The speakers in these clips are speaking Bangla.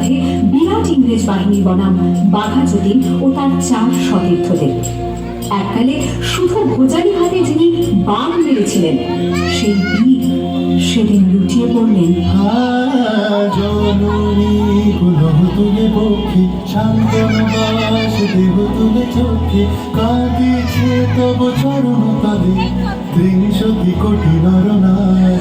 বাঁধে বিরাট ইংরেজ বাহিনী বনাম বাঘা যতীন ও তার 4 সতীর্থদের। এককালে শুধু ভোজালি হাতে যিনি বাঘ মেরেছিলেন, সেই বীর সেদিন লুটিয়ে পড়লেন। কোটি নরনারী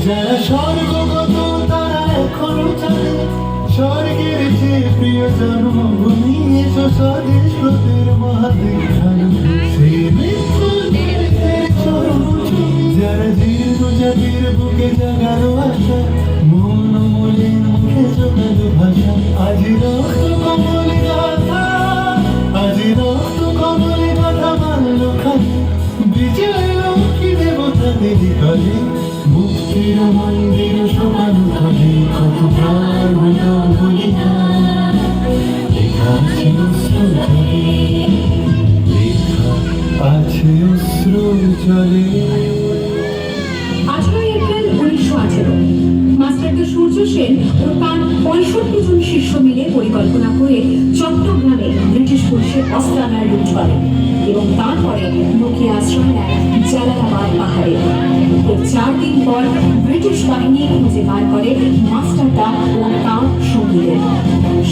যারা স্বর্গগত তারা এখনো জানে স্বর্গের যে প্রিয় জন্মভূমি এসো স্বদেশ প্রতির মহাদেখান সেই মৃত্যুর চরম যারা জীর্ণ জাতির বুকে জাগালো আশা মন মলিন মুখে জোগালো ভাষা আজি রক্ত কমলে গাথা আজি রক্ত কমলে গাথা মানল খালি বিজয় লক্ষ্মী দেবতা দেবী কালী মুক্তির মন্দির সমান কালী কত প্রাণ বলিদান লেখা আছে অশ্রু জলে লেখা আছে অশ্রু জলে। 18 এপ্রিল 1918 মাস্টারদা সূর্য সেন ও তার 65 জন শিষ্য মিলে পরিকল্পনা করে চট্টগ্রামে ব্রিটিশ পুলিশের অস্ত্রাগার লুট করে এবং তারপরে লুকিয়ে আশ্রয় নেয় জালালাবাদ পাহাড়ে। 4 দিন পর ব্রিটিশ বাহিনী খুঁজে বার করে মাস্টারদা ও তার সঙ্গীদের।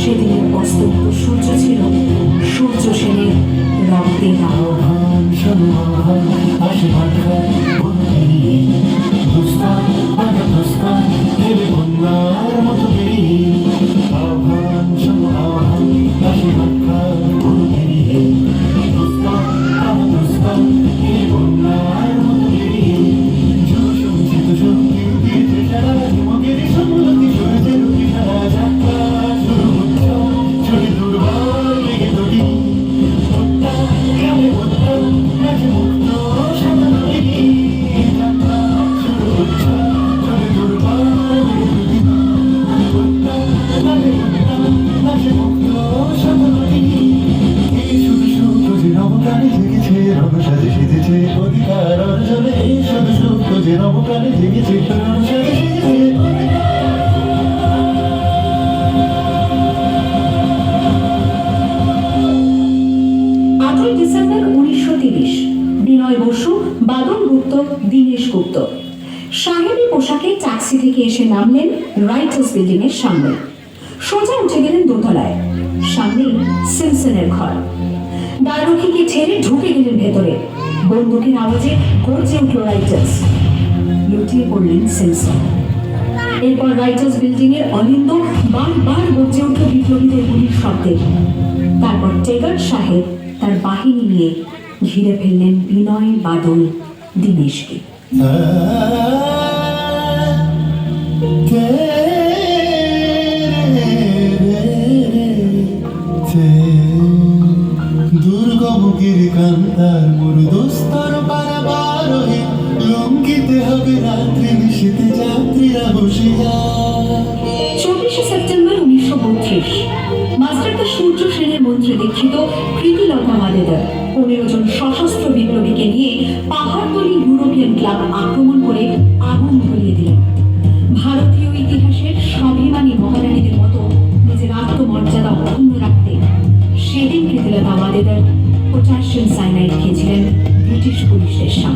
সেদিনের অস্তমিত সূর্য ছিল সূর্য সেনের রক্তে আহ্বান সম্মান আশীর্বাদ দুস্তান বাধা প্রস্তান হেরে বন্যার মতো বেরিয়ে আহ্বান সম্মান আশীর্বাদ দুস্তান বাধা প্রস্তান হেরে বন্যার মতো বেরিয়ে সুসঞ্চিত শক্তি দিয়েছে সারা যুবকের সম্মতি সূর্যের রুটি সারা যাত্রা শুরু হচ্ছে চলে দুর্বল লেগে তরি অধিকার অর্জনে শুধু সুখ যে নবকালে জেগেছে 8 ডিসেম্বর 1930 বিনয় বসু, বাদল গুপ্ত, দীনেশ গুপ্ত সাহেবী পোশাকে ট্যাক্সি থেকে এসে নামলেন রাইটার্স বিল্ডিং এর সামনে। সোজা উঠে গেলেন দোতলায়। সামনে সিমসনের ঘর। দ্বাররক্ষীকে ঠেলে ঢুকে গেলেন ভেতরে। বন্দুকের আওয়াজে গর্জে উঠল রাইটার্স। লুটিয়ে পড়লেন সিমসন। এরপর রাইটার্স বিল্ডিং এর অলিন্দ বারবার গর্জে উঠল বিপ্লবীদের গুলির শব্দে। তারপর টেগার সাহেব তার বাহিনী নিয়ে ঘিরে ফেললেন বিনয়, বাদল, দীনেশকে। দুর্গমুখীর কান্তার মরুদস্তর পারাবার লঙ্ঘিতে হবে রাত্রি নিশীতে যাত্রীরা হুঁশিয়ার। 24 সেপ্টেম্বর 1932 মাস্টারদা সূর্য সেনের মন্ত্রে দীক্ষিত প্রীতিলতা ওয়াদেদার 15 জন সশস্ত্র বিপ্লবীকে নিয়ে পাহাড়তলি ইউরোপিয়ান ক্লাব আক্রমণ করে আগুন ধরিয়ে দিলেন। ভারতীয় ইতিহাসের স্বাভিমানী মহারানীদের মতো নিজের আত্মমর্যাদা অক্ষুণ্ণ রাখতে সেদিন প্রীতিলতা ওয়াদেদার পটাশিয়াম সায়ানাইড খেয়েছিলেন ব্রিটিশ পুলিশের সামনে।